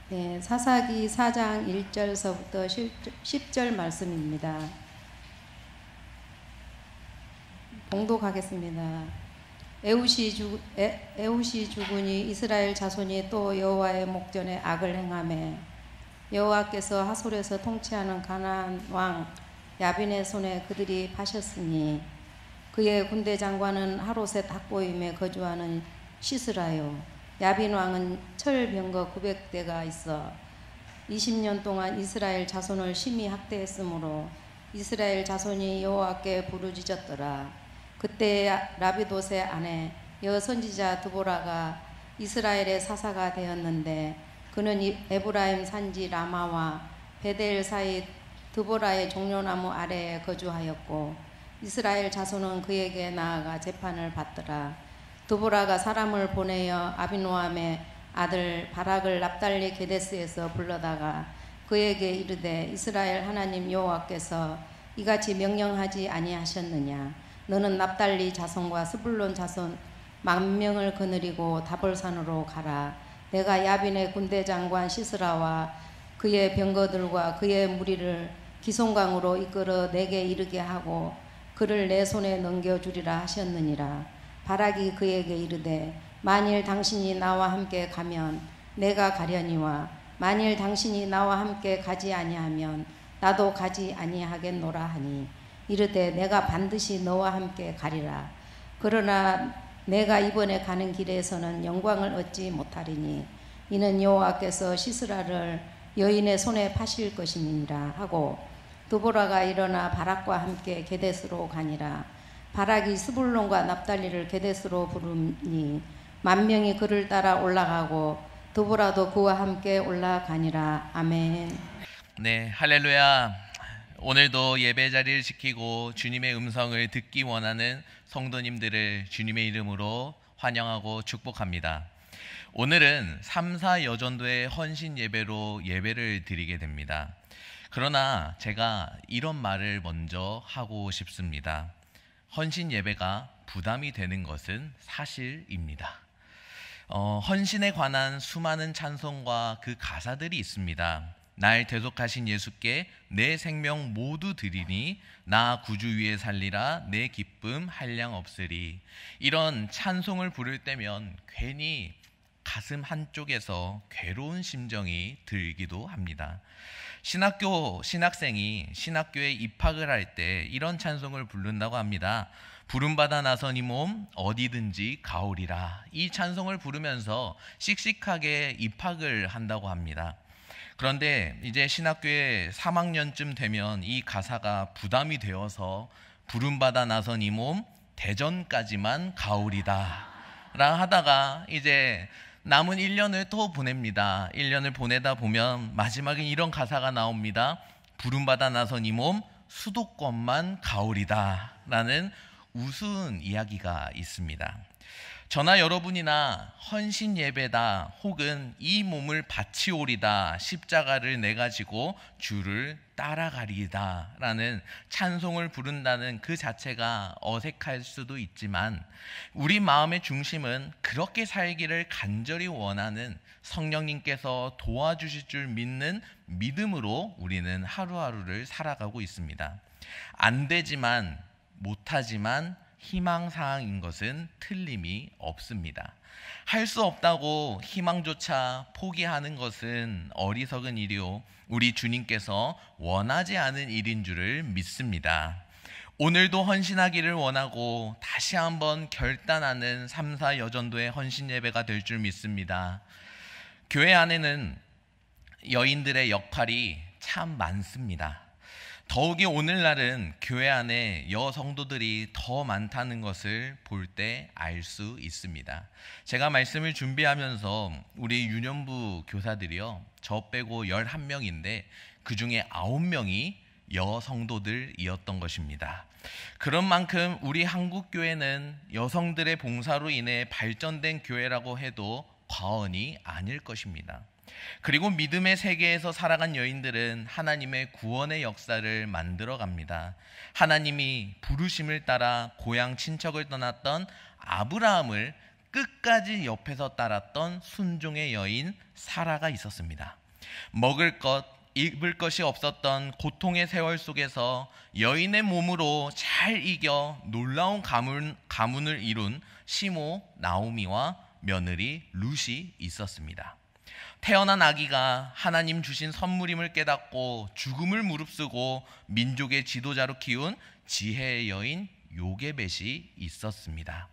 네, 사사기 4장 1절서부터 10절 말씀입니다. 봉독하겠습니다. 에훗이 죽으니 이스라엘 자손이 또 여호와의 목전에 악을 행하매 여호와께서 하솔에서 통치하는 가나안 왕 야빈의 손에 그들이 파셨으니 그의 군대 장관은 하롯의 탁보임에 거주하는 시스라요. 야빈 왕은 철병거 900대가 있어 20년 동안 이스라엘 자손을 심히 학대했으므로 이스라엘 자손이 여호와께 부르짖었더라. 그때 라비돗의 아내 여선지자 드보라가 이스라엘의 사사가 되었는데 그는 에브라임 산지 라마와 베델 사이 드보라의 종려나무 아래에 거주하였고 이스라엘 자손은 그에게 나아가 재판을 받더라. 드보라가 사람을 보내어 아비노함의 아들 바락을 납달리 게데스에서 불러다가 그에게 이르되 이스라엘 하나님 여호와께서 이같이 명령하지 아니하셨느냐. 너는 납달리 자손과 스불론 자손 10,000명을 거느리고 다볼산으로 가라. 내가 야빈의 군대 장관 시스라와 그의 병거들과 그의 무리를 기송강으로 이끌어 내게 이르게 하고 그를 내 손에 넘겨주리라 하셨느니라. 바락이 그에게 이르되 만일 당신이 나와 함께 가면 내가 가려니와 만일 당신이 나와 함께 가지 아니하면 나도 가지 아니하겠노라 하니 이르되 내가 반드시 너와 함께 가리라. 그러나 내가 이번에 가는 길에서는 영광을 얻지 못하리니 이는 여호와께서 시스라를 여인의 손에 파실 것이니라 하고 드보라가 일어나 바락과 함께 게데스로 가니라. 바락이 스불론과 납달리를 게데스로 부르니 10,000명이 그를 따라 올라가고 드보라도 그와 함께 올라가니라. 아멘. 네, 할렐루야. 오늘도 예배 자리를 지키고 주님의 음성을 듣기 원하는 성도님들을 주님의 이름으로 환영하고 축복합니다. 오늘은 3사 여전도의 헌신 예배로 예배를 드리게 됩니다. 그러나 제가 이런 말을 먼저 하고 싶습니다. 헌신 예배가 부담이 되는 것은 사실입니다. 헌신에 관한 수많은 찬송과 그 가사들이 있습니다. 날 대속하신 예수께 내 생명 모두 드리니 나 구주 위에 살리라 내 기쁨 한량 없으리. 이런 찬송을 부를 때면 괜히 가슴 한쪽에서 괴로운 심정이 들기도 합니다. 신학생이 신학교에 입학을 할 때 이런 찬송을 부른다고 합니다. 부름받아 나선 이 몸 어디든지 가오리라. 이 찬송을 부르면서 씩씩하게 입학을 한다고 합니다. 그런데 이제 신학교에 3학년쯤 되면 이 가사가 부담이 되어서 부름받아 나선 이 몸 대전까지만 가오리다 라 하다가 이제 남은 1년을 또 보냅니다. 1년을 보내다 보면 마지막에 이런 가사가 나옵니다. 부름받아 나선 이 몸 수도권만 가오리다 라는 우스운 이야기가 있습니다. 저나 여러분이나 헌신 예배다 혹은 이 몸을 바치오리다 십자가를 내가지고 주를 따라가리다 라는 찬송을 부른다는 그 자체가 어색할 수도 있지만 우리 마음의 중심은 그렇게 살기를 간절히 원하는 성령님께서 도와주실 줄 믿는 믿음으로 우리는 하루하루를 살아가고 있습니다. 안 되지만 못하지만 희망사항인 것은 틀림이 없습니다. 할 수 없다고 희망조차 포기하는 것은 어리석은 일이요 우리 주님께서 원하지 않은 일인 줄을 믿습니다. 오늘도 헌신하기를 원하고 다시 한번 결단하는 3사 여전도의 헌신 예배가 될 줄 믿습니다. 교회 안에는 여인들의 역할이 참 많습니다. 더욱이 오늘날은 교회 안에 여성도들이 더 많다는 것을 볼 때 알 수 있습니다. 제가 말씀을 준비하면서 우리 유년부 교사들이요 저 빼고 11명인데 그 중에 9명이 여성도들이었던 것입니다. 그런 만큼 우리 한국교회는 여성들의 봉사로 인해 발전된 교회라고 해도 과언이 아닐 것입니다. 그리고 믿음의 세계에서 살아간 여인들은 하나님의 구원의 역사를 만들어 갑니다. 하나님이 부르심을 따라 고향 친척을 떠났던 아브라함을 끝까지 옆에서 따랐던 순종의 여인 사라가 있었습니다. 먹을 것, 입을 것이 없었던 고통의 세월 속에서 여인의 몸으로 잘 이겨 놀라운 가문을 이룬 시모 나오미와 며느리 룻이 있었습니다. 태어난 아기가 하나님 주신 선물임을 깨닫고 죽음을 무릅쓰고 민족의 지도자로 키운 지혜의 여인 요게벳이 있었습니다.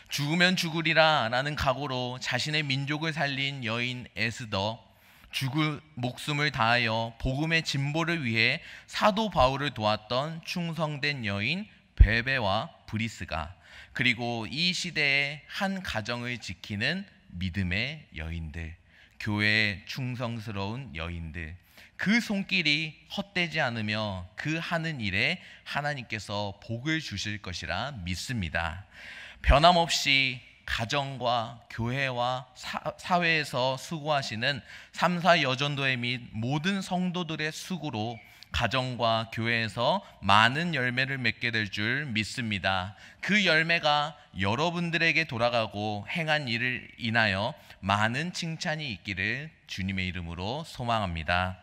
죽으면 죽으리라 라는 각오로 자신의 민족을 살린 여인 에스더, 죽을 목숨을 다하여 복음의 진보를 위해 사도 바울을 도왔던 충성된 여인 베베와 브리스가, 그리고 이 시대의 한 가정을 지키는 믿음의 여인들, 교회에 충성스러운 여인들, 그 손길이 헛되지 않으며 그 하는 일에 하나님께서 복을 주실 것이라 믿습니다. 변함없이 가정과 교회와 사회에서 수고하시는 삼사 여전도회 및 모든 성도들의 수고로 가정과 교회에서 많은 열매를 맺게 될 줄 믿습니다. 그 열매가 여러분들에게 돌아가고 행한 일을 인하여 많은 칭찬이 있기를 주님의 이름으로 소망합니다.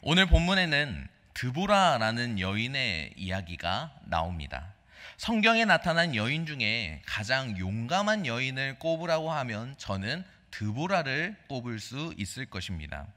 오늘 본문에는 드보라라는 여인의 이야기가 나옵니다. 성경에 나타난 여인 중에 가장 용감한 여인을 꼽으라고 하면 저는 드보라를 꼽을 수 있을 것입니다.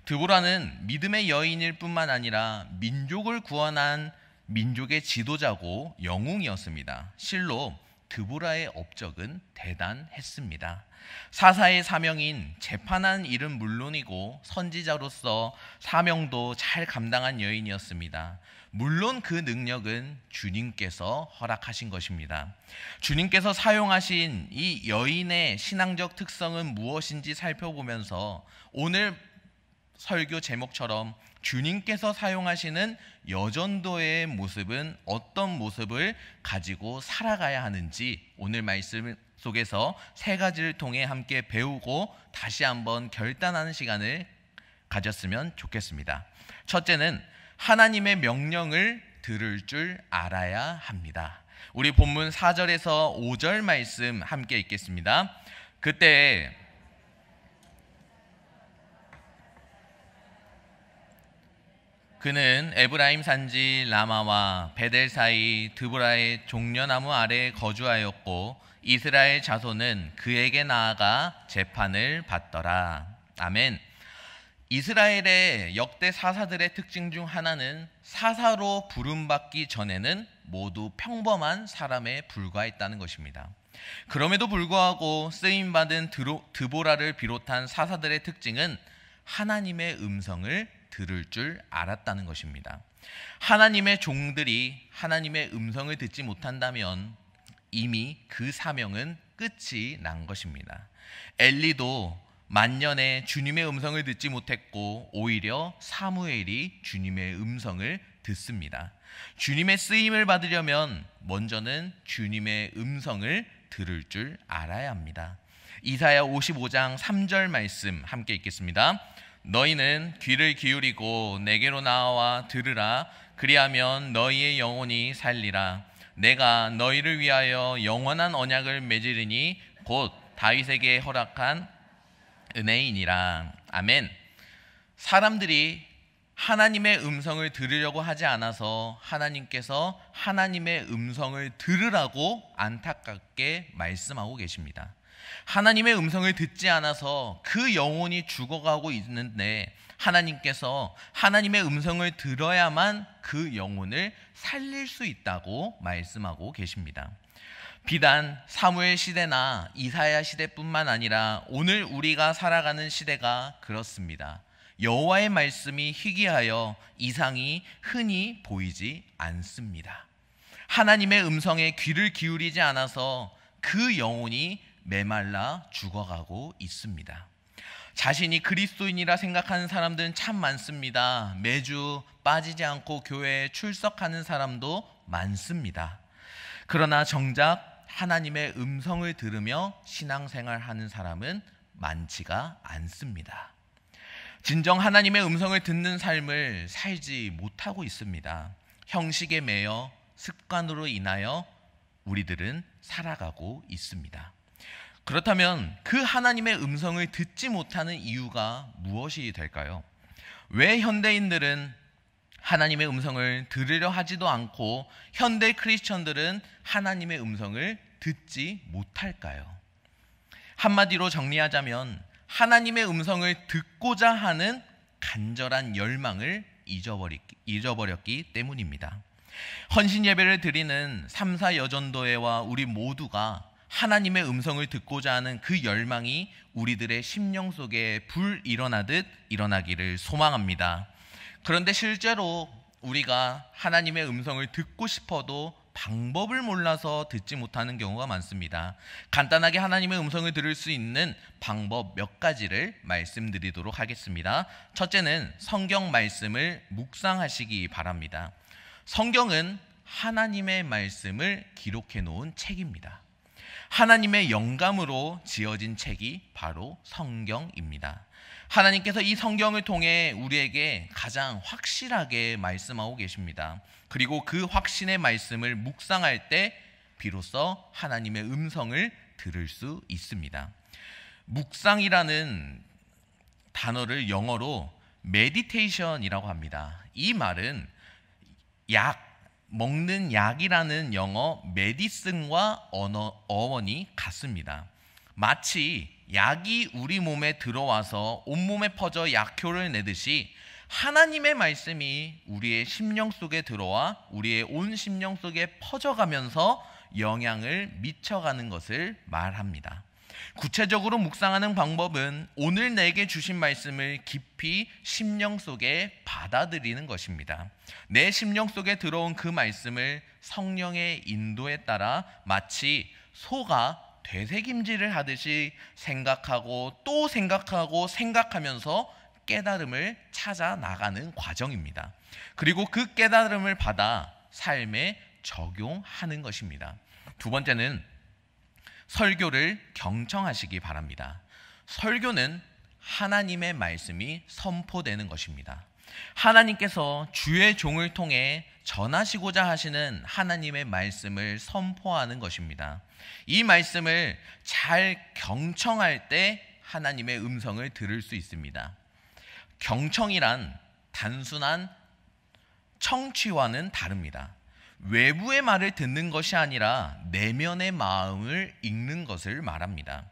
드보라는 믿음의 여인일 뿐만 아니라 민족을 구원한 민족의 지도자고 영웅이었습니다. 실로 드보라의 업적은 대단했습니다. 사사의 사명인 재판하는 일은 물론이고 선지자로서 사명도 잘 감당한 여인이었습니다. 물론 그 능력은 주님께서 허락하신 것입니다. 주님께서 사용하신 이 여인의 신앙적 특성은 무엇인지 살펴보면서 오늘 설교 제목처럼 주님께서 사용하시는 여전도의 모습은 어떤 모습을 가지고 살아가야 하는지 오늘 말씀 속에서 세 가지를 통해 함께 배우고 다시 한번 결단하는 시간을 가졌으면 좋겠습니다. 첫째는 하나님의 명령을 들을 줄 알아야 합니다. 우리 본문 4절에서 5절 말씀 함께 읽겠습니다. 그때 그는 에브라임 산지 라마와 베델 사이 드보라의 종려나무 아래에 거주하였고 이스라엘 자손은 그에게 나아가 재판을 받더라. 아멘. 이스라엘의 역대 사사들의 특징 중 하나는 사사로 부름받기 전에는 모두 평범한 사람에 불과했다는 것입니다. 그럼에도 불구하고 쓰임받은 드보라를 비롯한 사사들의 특징은 하나님의 음성을 들을 줄 알았다는 것입니다. 하나님의 종들이 하나님의 음성을 듣지 못한다면 이미 그 사명은 끝이 난 것입니다. 엘리도 만년에 주님의 음성을 듣지 못했고 오히려 사무엘이 주님의 음성을 듣습니다. 주님의 쓰임을 받으려면 먼저는 주님의 음성을 들을 줄 알아야 합니다. 이사야 55장 3절 말씀 함께 읽겠습니다. 너희는 귀를 기울이고 내게로 나와 들으라. 그리하면 너희의 영혼이 살리라. 내가 너희를 위하여 영원한 언약을 맺으리니 곧 다윗에게 허락한 은혜이니라. 아멘. 사람들이 하나님의 음성을 들으려고 하지 않아서 하나님께서 하나님의 음성을 들으라고 안타깝게 말씀하고 계십니다. 하나님의 음성을 듣지 않아서 그 영혼이 죽어가고 있는데 하나님께서 하나님의 음성을 들어야만 그 영혼을 살릴 수 있다고 말씀하고 계십니다. 비단 사무엘 시대나 이사야 시대뿐만 아니라 오늘 우리가 살아가는 시대가 그렇습니다. 여호와의 말씀이 희귀하여 이상이 흔히 보이지 않습니다. 하나님의 음성에 귀를 기울이지 않아서 그 영혼이 메말라 죽어가고 있습니다. 자신이 그리스도인이라 생각하는 사람들은 참 많습니다. 매주 빠지지 않고 교회에 출석하는 사람도 많습니다. 그러나 정작 하나님의 음성을 들으며 신앙생활하는 사람은 많지가 않습니다. 진정 하나님의 음성을 듣는 삶을 살지 못하고 있습니다. 형식에 매여 습관으로 인하여 우리들은 살아가고 있습니다. 그렇다면 그 하나님의 음성을 듣지 못하는 이유가 무엇이 될까요? 왜 현대인들은 하나님의 음성을 들으려 하지도 않고 현대 크리스천들은 하나님의 음성을 듣지 못할까요? 한마디로 정리하자면 하나님의 음성을 듣고자 하는 간절한 열망을 잊어버렸기 때문입니다. 헌신 예배를 드리는 3사 여전도회와 우리 모두가 하나님의 음성을 듣고자 하는 그 열망이 우리들의 심령 속에 불 일어나듯 일어나기를 소망합니다. 그런데 실제로 우리가 하나님의 음성을 듣고 싶어도 방법을 몰라서 듣지 못하는 경우가 많습니다. 간단하게 하나님의 음성을 들을 수 있는 방법 몇 가지를 말씀드리도록 하겠습니다. 첫째는 성경 말씀을 묵상하시기 바랍니다. 성경은 하나님의 말씀을 기록해 놓은 책입니다. 하나님의 영감으로 지어진 책이 바로 성경입니다. 하나님께서 이 성경을 통해 우리에게 가장 확실하게 말씀하고 계십니다. 그리고 그 확신의 말씀을 묵상할 때 비로소 하나님의 음성을 들을 수 있습니다. 묵상이라는 단어를 영어로 meditation이라고 합니다. 이 말은 먹는 약이라는 영어 메디슨과 어원이 같습니다. 마치 약이 우리 몸에 들어와서 온몸에 퍼져 약효를 내듯이 하나님의 말씀이 우리의 심령 속에 들어와 우리의 온 심령 속에 퍼져가면서 영향을 미쳐가는 것을 말합니다. 구체적으로 묵상하는 방법은 오늘 내게 주신 말씀을 깊이 심령 속에 받아들이는 것입니다. 내 심령 속에 들어온 그 말씀을 성령의 인도에 따라 마치 소가 되새김질을 하듯이 생각하고 또 생각하면서 깨달음을 찾아 나가는 과정입니다. 그리고 그 깨달음을 받아 삶에 적용하는 것입니다. 두 번째는 설교를 경청하시기 바랍니다. 설교는 하나님의 말씀이 선포되는 것입니다. 하나님께서 주의 종을 통해 전하시고자 하시는 하나님의 말씀을 선포하는 것입니다. 이 말씀을 잘 경청할 때 하나님의 음성을 들을 수 있습니다. 경청이란 단순한 청취와는 다릅니다. 외부의 말을 듣는 것이 아니라 내면의 마음을 읽는 것을 말합니다.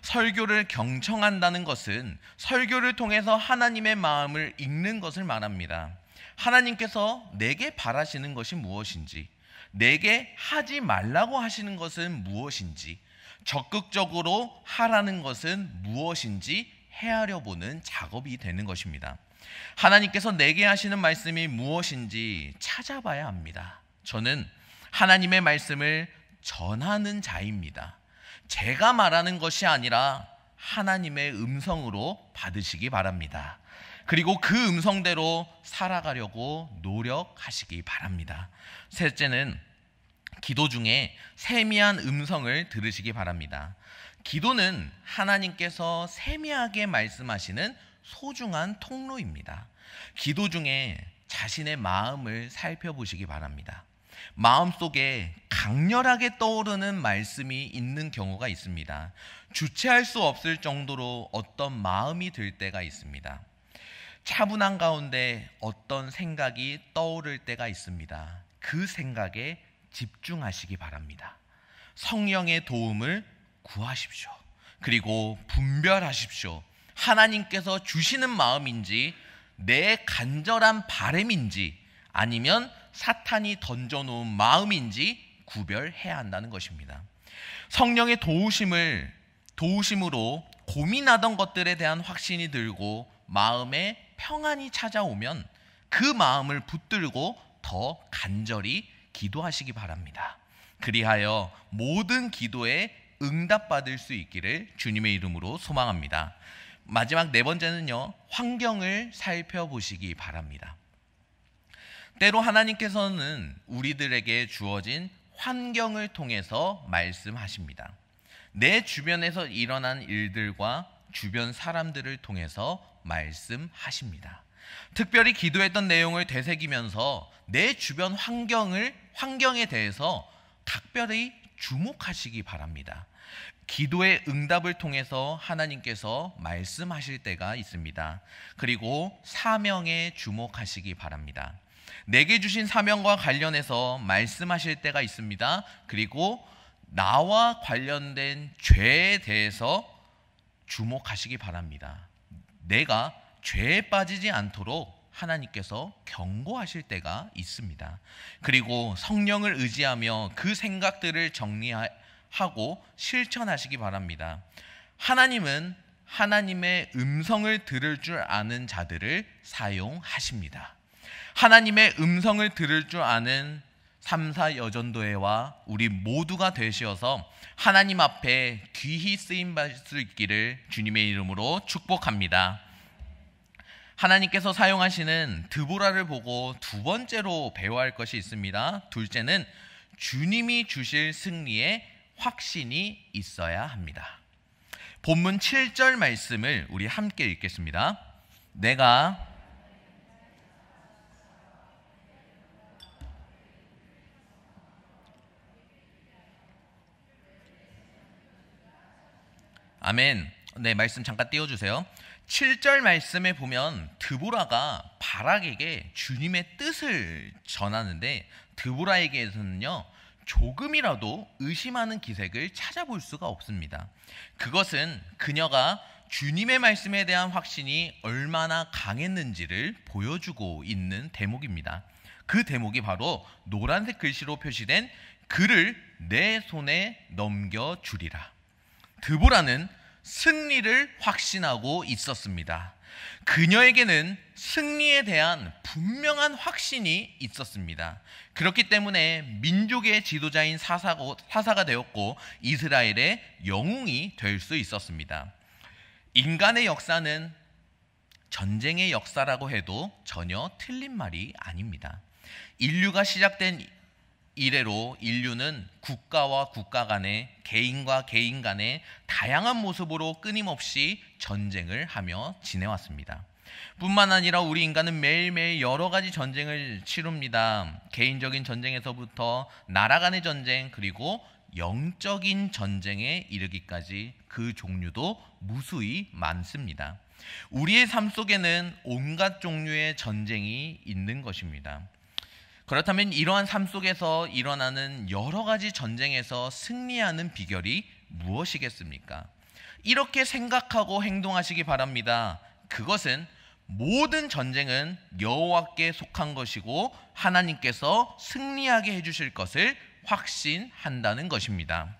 설교를 경청한다는 것은 설교를 통해서 하나님의 마음을 읽는 것을 말합니다. 하나님께서 내게 바라시는 것이 무엇인지, 내게 하지 말라고 하시는 것은 무엇인지, 적극적으로 하라는 것은 무엇인지 헤아려 보는 작업이 되는 것입니다. 하나님께서 내게 하시는 말씀이 무엇인지 찾아봐야 합니다. 저는 하나님의 말씀을 전하는 자입니다. 제가 말하는 것이 아니라 하나님의 음성으로 받으시기 바랍니다. 그리고 그 음성대로 살아가려고 노력하시기 바랍니다. 셋째는 기도 중에 세미한 음성을 들으시기 바랍니다. 기도는 하나님께서 세미하게 말씀하시는 소중한 통로입니다. 기도 중에 자신의 마음을 살펴보시기 바랍니다. 마음속에 강렬하게 떠오르는 말씀이 있는 경우가 있습니다. 주체할 수 없을 정도로 어떤 마음이 들 때가 있습니다. 차분한 가운데 어떤 생각이 떠오를 때가 있습니다. 그 생각에 집중하시기 바랍니다. 성령의 도움을 구하십시오. 그리고 분별하십시오. 하나님께서 주시는 마음인지 내 간절한 바람인지 아니면 사탄이 던져놓은 마음인지 구별해야 한다는 것입니다. 성령의 도우심으로 고민하던 것들에 대한 확신이 들고 마음에 평안이 찾아오면 그 마음을 붙들고 더 간절히 기도하시기 바랍니다. 그리하여 모든 기도에 응답받을 수 있기를 주님의 이름으로 소망합니다. 마지막 네 번째는요, 환경을 살펴보시기 바랍니다. 때로 하나님께서는 우리들에게 주어진 환경을 통해서 말씀하십니다. 내 주변에서 일어난 일들과 주변 사람들을 통해서 말씀하십니다. 특별히 기도했던 내용을 되새기면서 내 주변 환경에 대해서 각별히 주목하시기 바랍니다. 기도의 응답을 통해서 하나님께서 말씀하실 때가 있습니다. 그리고 사명에 주목하시기 바랍니다. 내게 주신 사명과 관련해서 말씀하실 때가 있습니다. 그리고 나와 관련된 죄에 대해서 주목하시기 바랍니다. 내가 죄에 빠지지 않도록 하나님께서 경고하실 때가 있습니다. 그리고 성령을 의지하며 그 생각들을 정리하고 실천하시기 바랍니다. 하나님은 하나님의 음성을 들을 줄 아는 자들을 사용하십니다. 하나님의 음성을 들을 줄 아는 3사 여전도회와 우리 모두가 되시어서 하나님 앞에 귀히 쓰임받을 수 있기를 주님의 이름으로 축복합니다. 하나님께서 사용하시는 드보라를 보고 두 번째로 배워야 할 것이 있습니다. 둘째는 주님이 주실 승리에 확신이 있어야 합니다. 본문 7절 말씀을 우리 함께 읽겠습니다. 내가 아멘. 네, 말씀 잠깐 띄워주세요. 7절 말씀에 보면 드보라가 바락에게 주님의 뜻을 전하는데 드보라에게서는요 조금이라도 의심하는 기색을 찾아볼 수가 없습니다. 그것은 그녀가 주님의 말씀에 대한 확신이 얼마나 강했는지를 보여주고 있는 대목입니다. 그 대목이 바로 노란색 글씨로 표시된 그를 내 손에 넘겨주리라. 드보라는 승리를 확신하고 있었습니다. 그녀에게는 승리에 대한 분명한 확신이 있었습니다. 그렇기 때문에 민족의 지도자인 사사가 되었고 이스라엘의 영웅이 될 수 있었습니다. 인간의 역사는 전쟁의 역사라고 해도 전혀 틀린 말이 아닙니다. 인류가 시작된 이래로 인류는 국가와 국가 간에 개인과 개인 간에 다양한 모습으로 끊임없이 전쟁을 하며 지내왔습니다. 뿐만 아니라 우리 인간은 매일매일 여러 가지 전쟁을 치릅니다. 개인적인 전쟁에서부터 나라 간의 전쟁, 그리고 영적인 전쟁에 이르기까지 그 종류도 무수히 많습니다. 우리의 삶 속에는 온갖 종류의 전쟁이 있는 것입니다. 그렇다면 이러한 삶 속에서 일어나는 여러 가지 전쟁에서 승리하는 비결이 무엇이겠습니까? 이렇게 생각하고 행동하시기 바랍니다. 그것은 모든 전쟁은 여호와께 속한 것이고 하나님께서 승리하게 해주실 것을 확신한다는 것입니다.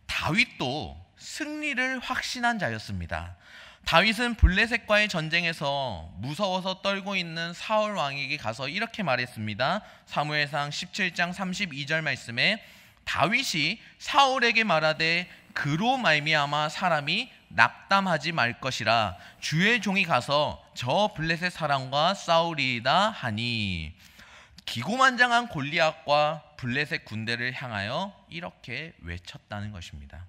다윗도 승리를 확신한 자였습니다. 다윗은 블레셋과의 전쟁에서 무서워서 떨고 있는 사울 왕에게 가서 이렇게 말했습니다. 사무엘상 17장 32절 말씀에 다윗이 사울에게 말하되 그로 말미암아 사람이 낙담하지 말 것이라 주의 종이 가서 저 블레셋 사람과 싸우리이다 하니, 기고만장한 골리앗과 블레셋 군대를 향하여 이렇게 외쳤다는 것입니다.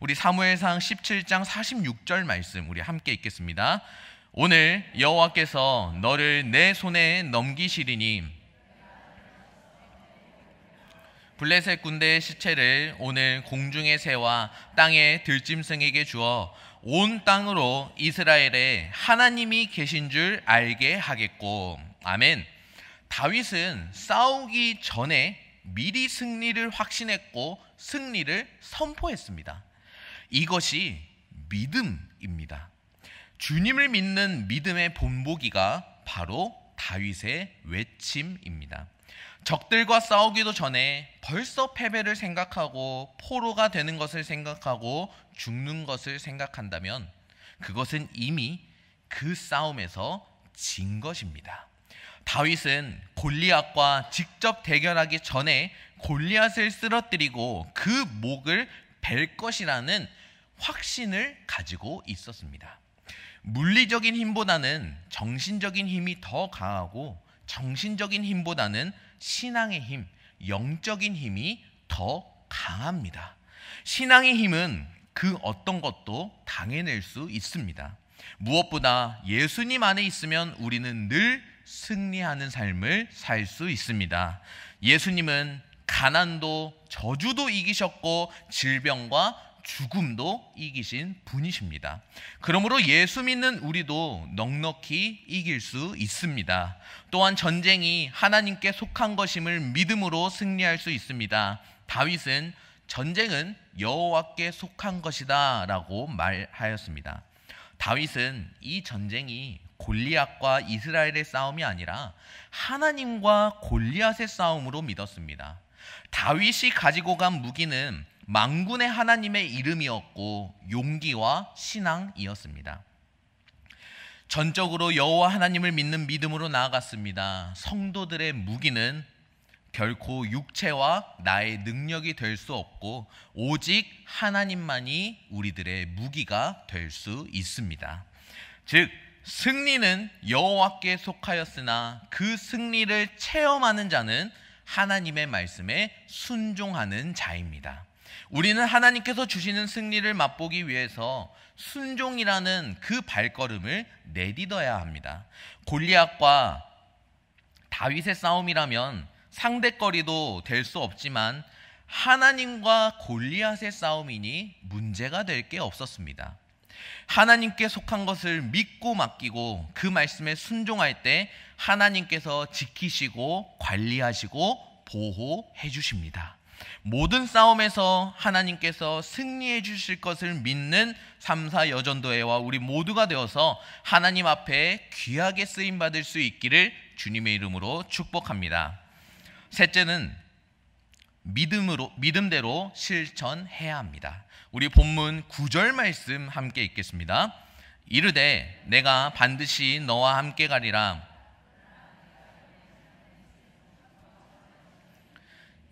우리 사무엘상 17장 46절 말씀 우리 함께 읽겠습니다. 오늘 여호와께서 너를 내 손에 넘기시리니 블레셋 군대의 시체를 오늘 공중의 새와 땅의 들짐승에게 주어 온 땅으로 이스라엘에 하나님이 계신 줄 알게 하겠고. 아멘. 다윗은 싸우기 전에 미리 승리를 확신했고 승리를 선포했습니다. 이것이 믿음입니다. 주님을 믿는 믿음의 본보기가 바로 다윗의 외침입니다. 적들과 싸우기도 전에 벌써 패배를 생각하고 포로가 되는 것을 생각하고 죽는 것을 생각한다면 그것은 이미 그 싸움에서 진 것입니다. 다윗은 골리앗과 직접 대결하기 전에 골리앗을 쓰러뜨리고 그 목을 벨 것이라는 확신을 가지고 있었습니다. 물리적인 힘보다는 정신적인 힘이 더 강하고 정신적인 힘보다는 신앙의 힘, 영적인 힘이 더 강합니다. 신앙의 힘은 그 어떤 것도 당해낼 수 있습니다. 무엇보다 예수님 안에 있으면 우리는 늘 승리하는 삶을 살 수 있습니다. 예수님은 가난도 저주도 이기셨고 질병과 죽음도 이기신 분이십니다. 그러므로 예수 믿는 우리도 넉넉히 이길 수 있습니다. 또한 전쟁이 하나님께 속한 것임을 믿음으로 승리할 수 있습니다. 다윗은 전쟁은 여호와께 속한 것이다 라고 말하였습니다. 다윗은 이 전쟁이 골리앗과 이스라엘의 싸움이 아니라 하나님과 골리앗의 싸움으로 믿었습니다. 다윗이 가지고 간 무기는 만군의 하나님의 이름이었고 용기와 신앙이었습니다. 전적으로 여호와 하나님을 믿는 믿음으로 나아갔습니다. 성도들의 무기는 결코 육체와 나의 능력이 될 수 없고 오직 하나님만이 우리들의 무기가 될 수 있습니다. 즉 승리는 여호와께 속하였으나 그 승리를 체험하는 자는 하나님의 말씀에 순종하는 자입니다. 우리는 하나님께서 주시는 승리를 맛보기 위해서 순종이라는 그 발걸음을 내딛어야 합니다. 골리앗과 다윗의 싸움이라면 상대거리도 될 수 없지만 하나님과 골리앗의 싸움이니 문제가 될 게 없었습니다. 하나님께 속한 것을 믿고 맡기고 그 말씀에 순종할 때 하나님께서 지키시고 관리하시고 보호해 주십니다. 모든 싸움에서 하나님께서 승리해 주실 것을 믿는 3사 여전도회와 우리 모두가 되어서 하나님 앞에 귀하게 쓰임받을 수 있기를 주님의 이름으로 축복합니다. 셋째는 믿음대로 실천해야 합니다. 우리 본문 9절 말씀 함께 읽겠습니다. 이르되 내가 반드시 너와 함께 가리라.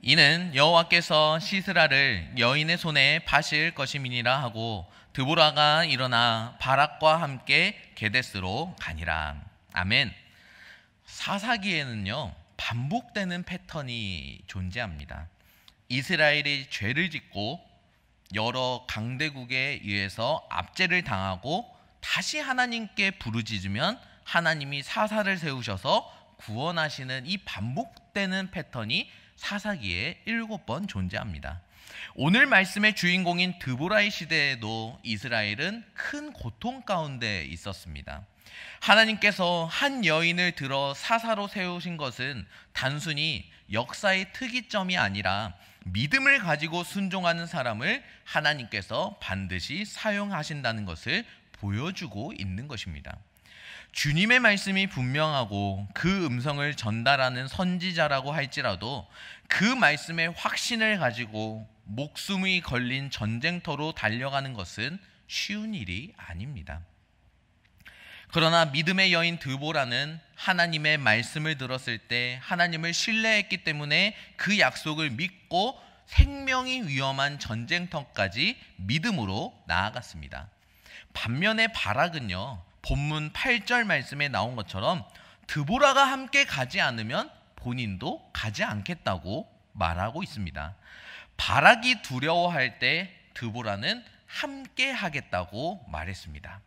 이는 여호와께서 시스라를 여인의 손에 파실 것임이니라 하고 드보라가 일어나 바락과 함께 게데스로 가니라. 아멘. 사사기에는요 반복되는 패턴이 존재합니다. 이스라엘이 죄를 짓고 여러 강대국에 의해서 압제를 당하고 다시 하나님께 부르짖으면 하나님이 사사를 세우셔서 구원하시는 이 반복되는 패턴이 사사기에 7번 존재합니다. 오늘 말씀의 주인공인 드보라의 시대에도 이스라엘은 큰 고통 가운데 있었습니다. 하나님께서 한 여인을 들어 사사로 세우신 것은 단순히 역사의 특이점이 아니라 믿음을 가지고 순종하는 사람을 하나님께서 반드시 사용하신다는 것을 보여주고 있는 것입니다. 주님의 말씀이 분명하고 그 음성을 전달하는 선지자라고 할지라도 그 말씀의 확신을 가지고 목숨이 걸린 전쟁터로 달려가는 것은 쉬운 일이 아닙니다. 그러나 믿음의 여인 드보라는 하나님의 말씀을 들었을 때 하나님을 신뢰했기 때문에 그 약속을 믿고 생명이 위험한 전쟁터까지 믿음으로 나아갔습니다. 반면에 바락은요, 본문 8절 말씀에 나온 것처럼 드보라가 함께 가지 않으면 본인도 가지 않겠다고 말하고 있습니다. 바락이 두려워할 때 드보라는 함께 하겠다고 말했습니다.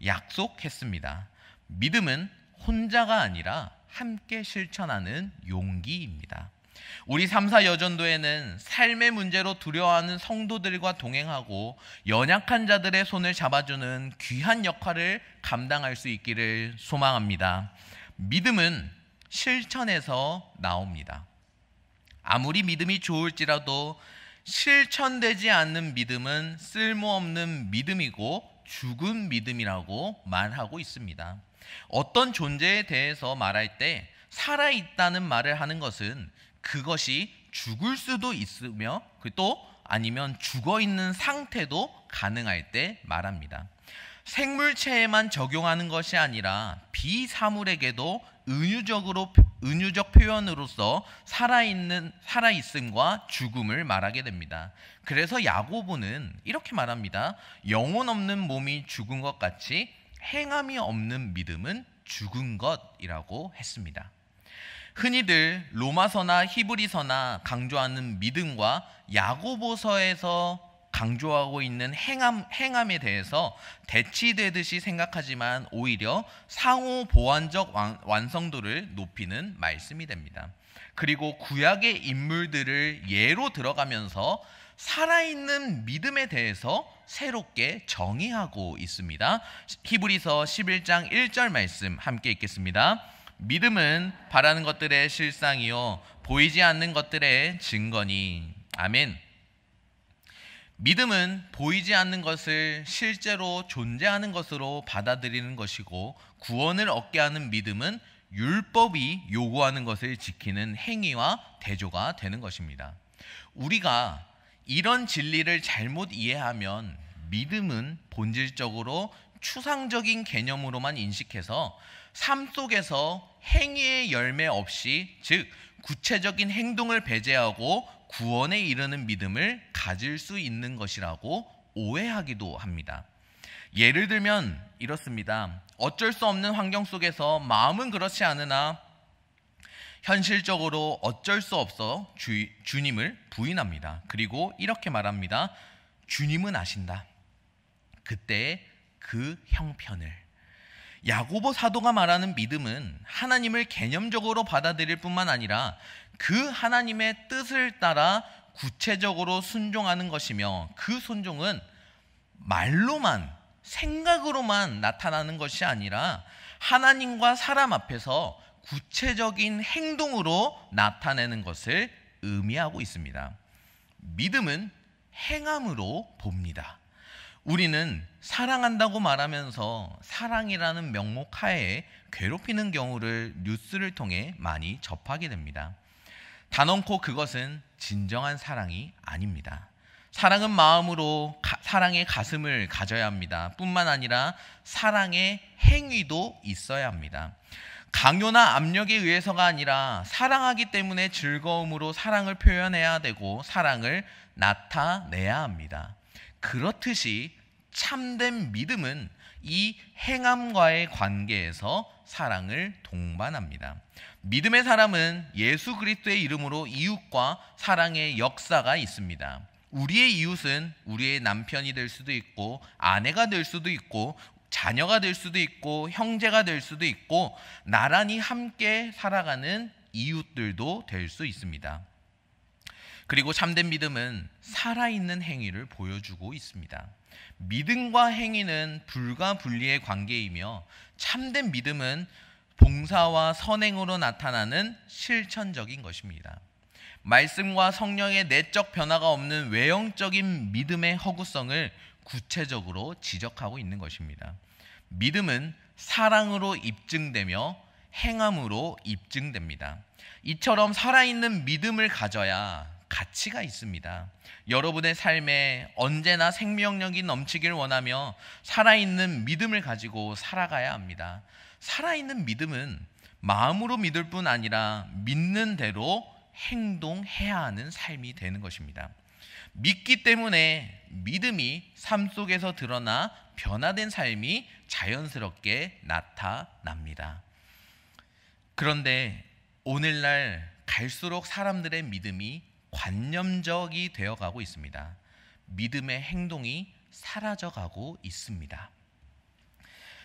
약속했습니다. 믿음은 혼자가 아니라 함께 실천하는 용기입니다. 우리 3사 여전도에는 삶의 문제로 두려워하는 성도들과 동행하고 연약한 자들의 손을 잡아주는 귀한 역할을 감당할 수 있기를 소망합니다. 믿음은 실천에서 나옵니다. 아무리 믿음이 좋을지라도 실천되지 않는 믿음은 쓸모없는 믿음이고 죽은 믿음이라고 말하고 있습니다. 어떤 존재에 대해서 말할 때 살아있다는 말을 하는 것은 그것이 죽을 수도 있으며 또 아니면 죽어있는 상태도 가능할 때 말합니다. 생물체에만 적용하는 것이 아니라 비사물에게도 은유적 표현으로서 살아있음과 죽음을 말하게 됩니다. 그래서 야고보는 이렇게 말합니다. 영혼 없는 몸이 죽은 것 같이 행함이 없는 믿음은 죽은 것이라고 했습니다. 흔히들 로마서나 히브리서나 강조하는 믿음과 야고보서에서 강조하고 있는 행함에 대해서 대치되듯이 생각하지만 오히려 상호 보완적 완성도를 높이는 말씀이 됩니다. 그리고 구약의 인물들을 예로 들어가면서 살아있는 믿음에 대해서 새롭게 정의하고 있습니다. 히브리서 11장 1절 말씀 함께 읽겠습니다. 믿음은 바라는 것들의 실상이요 보이지 않는 것들의 증거니. 아멘. 믿음은 보이지 않는 것을 실제로 존재하는 것으로 받아들이는 것이고, 구원을 얻게 하는 믿음은 율법이 요구하는 것을 지키는 행위와 대조가 되는 것입니다. 우리가 이런 진리를 잘못 이해하면 믿음은 본질적으로 추상적인 개념으로만 인식해서 삶 속에서 행위의 열매 없이, 즉 구체적인 행동을 배제하고 구원에 이르는 믿음을 가질 수 있는 것이라고 오해하기도 합니다. 예를 들면 이렇습니다. 어쩔 수 없는 환경 속에서 마음은 그렇지 않으나 현실적으로 어쩔 수 없어 주님을 부인합니다. 그리고 이렇게 말합니다. 주님은 아신다. 그때 그 형편을. 야고보 사도가 말하는 믿음은 하나님을 개념적으로 받아들일 뿐만 아니라 그 하나님의 뜻을 따라 구체적으로 순종하는 것이며, 그 순종은 말로만, 생각으로만 나타나는 것이 아니라 하나님과 사람 앞에서 구체적인 행동으로 나타내는 것을 의미하고 있습니다. 믿음은 행함으로 봅니다. 우리는 사랑한다고 말하면서 사랑이라는 명목 하에 괴롭히는 경우를 뉴스를 통해 많이 접하게 됩니다. 단언코 그것은 진정한 사랑이 아닙니다. 사랑은 마음으로 사랑의 가슴을 가져야 합니다. 뿐만 아니라 사랑의 행위도 있어야 합니다. 강요나 압력에 의해서가 아니라 사랑하기 때문에 즐거움으로 사랑을 표현해야 되고 사랑을 나타내야 합니다. 그렇듯이 참된 믿음은 이 행함과의 관계에서 사랑을 동반합니다. 믿음의 사람은 예수 그리스도의 이름으로 이웃과 사랑의 역사가 있습니다. 우리의 이웃은 우리의 남편이 될 수도 있고, 아내가 될 수도 있고, 자녀가 될 수도 있고, 형제가 될 수도 있고, 나란히 함께 살아가는 이웃들도 될 수 있습니다. 그리고 참된 믿음은 살아있는 행위를 보여주고 있습니다. 믿음과 행위는 불가분리의 관계이며, 참된 믿음은 봉사와 선행으로 나타나는 실천적인 것입니다. 말씀과 성령의 내적 변화가 없는 외형적인 믿음의 허구성을 구체적으로 지적하고 있는 것입니다. 믿음은 사랑으로 입증되며 행함으로 입증됩니다. 이처럼 살아있는 믿음을 가져야 가치가 있습니다. 여러분의 삶에 언제나 생명력이 넘치길 원하며 살아있는 믿음을 가지고 살아가야 합니다. 살아있는 믿음은 마음으로 믿을 뿐 아니라 믿는 대로 행동해야 하는 삶이 되는 것입니다. 믿기 때문에 믿음이 삶 속에서 드러나 변화된 삶이 자연스럽게 나타납니다. 그런데 오늘날 갈수록 사람들의 믿음이 관념적이 되어가고 있습니다. 믿음의 행동이 사라져가고 있습니다.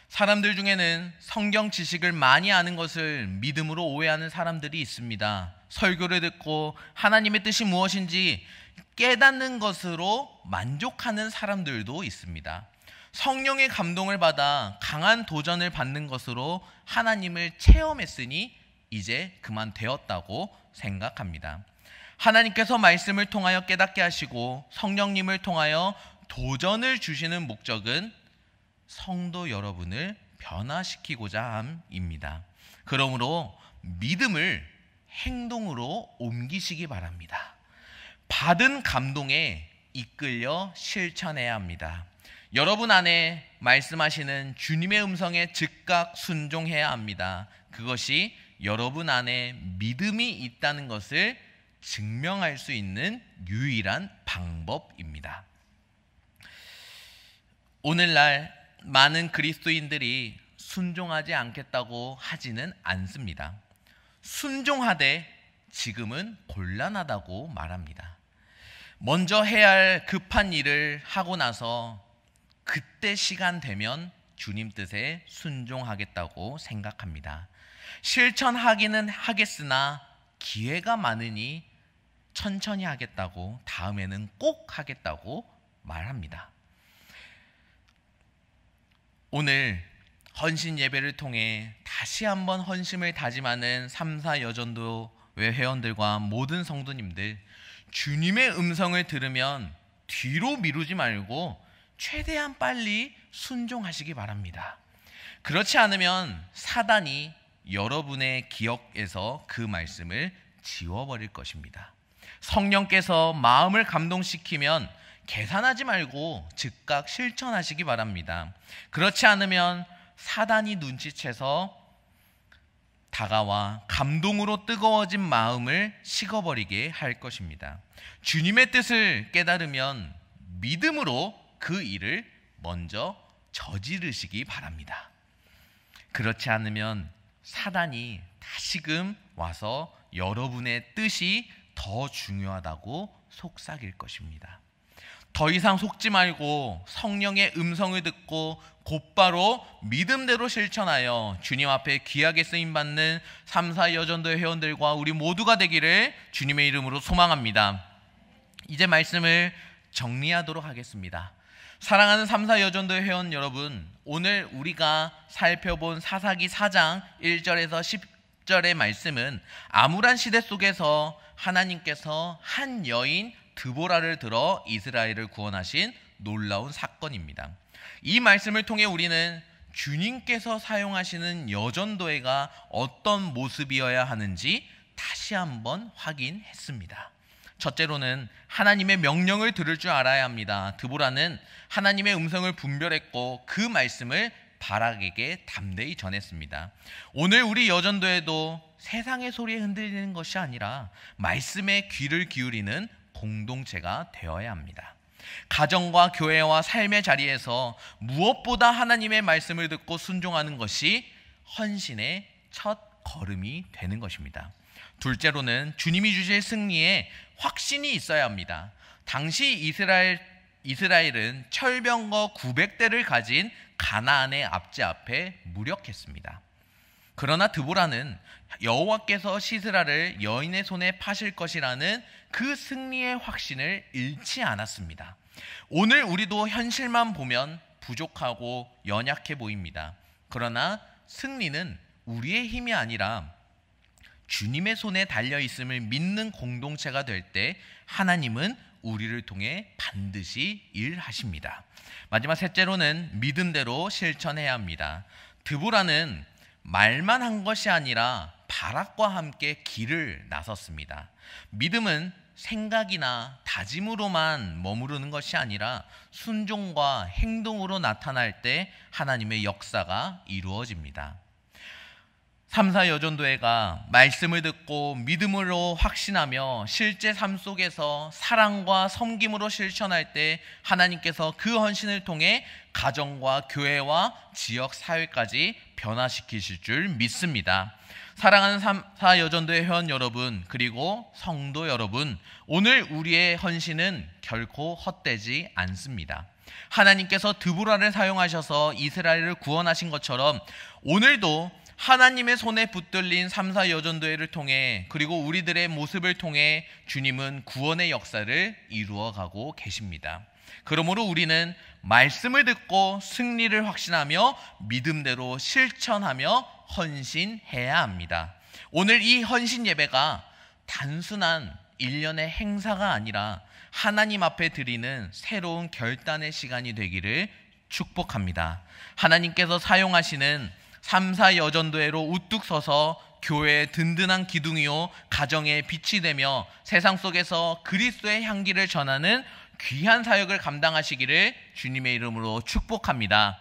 사람들 중에는 성경 지식을 많이 아는 것을 믿음으로 오해하는 사람들이 있습니다. 설교를 듣고 하나님의 뜻이 무엇인지 깨닫는 것으로 만족하는 사람들도 있습니다. 성령의 감동을 받아 강한 도전을 받는 것으로 하나님을 체험했으니 이제 그만 되었다고 생각합니다. 하나님께서 말씀을 통하여 깨닫게 하시고 성령님을 통하여 도전을 주시는 목적은 성도 여러분을 변화시키고자 함입니다. 그러므로 믿음을 행동으로 옮기시기 바랍니다. 받은 감동에 이끌려 실천해야 합니다. 여러분 안에 말씀하시는 주님의 음성에 즉각 순종해야 합니다. 그것이 여러분 안에 믿음이 있다는 것을 증명할 수 있는 유일한 방법입니다. 오늘날 많은 그리스도인들이 순종하지 않겠다고 하지는 않습니다. 순종하되 지금은 곤란하다고 말합니다. 먼저 해야 할 급한 일을 하고 나서 그때 시간 되면 주님 뜻에 순종하겠다고 생각합니다. 실천하기는 하겠으나 기회가 많으니 천천히 하겠다고, 다음에는 꼭 하겠다고 말합니다. 오늘 헌신 예배를 통해 다시 한번 헌심을 다짐하는 3사 여전도회 회원들과 모든 성도님들, 주님의 음성을 들으면 뒤로 미루지 말고 최대한 빨리 순종하시기 바랍니다. 그렇지 않으면 사단이 여러분의 기억에서 그 말씀을 지워버릴 것입니다. 성령께서 마음을 감동시키면 계산하지 말고 즉각 실천하시기 바랍니다. 그렇지 않으면 사단이 눈치채서 다가와 감동으로 뜨거워진 마음을 식어버리게 할 것입니다. 주님의 뜻을 깨달으면 믿음으로 그 일을 먼저 저지르시기 바랍니다. 그렇지 않으면 사단이 다시금 와서 여러분의 뜻이 더 중요하다고 속삭일 것입니다. 더 이상 속지 말고 성령의 음성을 듣고 곧바로 믿음대로 실천하여 주님 앞에 귀하게 쓰임받는 3사 여전도회 회원들과 우리 모두가 되기를 주님의 이름으로 소망합니다. 이제 말씀을 정리하도록 하겠습니다. 사랑하는 3사 여전도회 회원 여러분, 오늘 우리가 살펴본 사사기 4장 1절에서 10절의 말씀은 암울한 시대 속에서 하나님께서 한 여인 드보라를 들어 이스라엘을 구원하신 놀라운 사건입니다. 이 말씀을 통해 우리는 주님께서 사용하시는 여전도회가 어떤 모습이어야 하는지 다시 한번 확인했습니다. 첫째로는 하나님의 명령을 들을 줄 알아야 합니다. 드보라는 하나님의 음성을 분별했고 그 말씀을 바락에게 담대히 전했습니다. 오늘 우리 여전도회도 세상의 소리에 흔들리는 것이 아니라 말씀에 귀를 기울이는 공동체가 되어야 합니다. 가정과 교회와 삶의 자리에서 무엇보다 하나님의 말씀을 듣고 순종하는 것이 헌신의 첫 걸음이 되는 것입니다. 둘째로는 주님이 주실 승리에 확신이 있어야 합니다. 당시 이스라엘은 철병거 900대를 가진 가나안의 압제 앞에 무력했습니다. 그러나 드보라는 여호와께서 시스라를 여인의 손에 파실 것이라는 그 승리의 확신을 잃지 않았습니다. 오늘 우리도 현실만 보면 부족하고 연약해 보입니다. 그러나 승리는 우리의 힘이 아니라 주님의 손에 달려 있음을 믿는 공동체가 될 때 하나님은 우리를 통해 반드시 일하십니다. 마지막 셋째로는 믿음대로 실천해야 합니다. 드보라는 말만 한 것이 아니라 바락과 함께 길을 나섰습니다. 믿음은 생각이나 다짐으로만 머무르는 것이 아니라 순종과 행동으로 나타날 때 하나님의 역사가 이루어집니다. 3사 여전도회가 말씀을 듣고 믿음으로 확신하며 실제 삶 속에서 사랑과 섬김으로 실천할 때 하나님께서 그 헌신을 통해 가정과 교회와 지역 사회까지 변화시키실 줄 믿습니다. 사랑하는 3사 여전도회 회원 여러분, 그리고 성도 여러분, 오늘 우리의 헌신은 결코 헛되지 않습니다. 하나님께서 드보라를 사용하셔서 이스라엘을 구원하신 것처럼 오늘도 하나님의 손에 붙들린 3사 여전도회를 통해, 그리고 우리들의 모습을 통해 주님은 구원의 역사를 이루어가고 계십니다. 그러므로 우리는 말씀을 듣고 승리를 확신하며 믿음대로 실천하며 헌신해야 합니다. 오늘 이 헌신 예배가 단순한 일련의 행사가 아니라 하나님 앞에 드리는 새로운 결단의 시간이 되기를 축복합니다. 하나님께서 사용하시는 3사 여전도회로 우뚝 서서 교회의 든든한 기둥이요 가정의 빛이 되며 세상 속에서 그리스도의 향기를 전하는 귀한 사역을 감당하시기를 주님의 이름으로 축복합니다.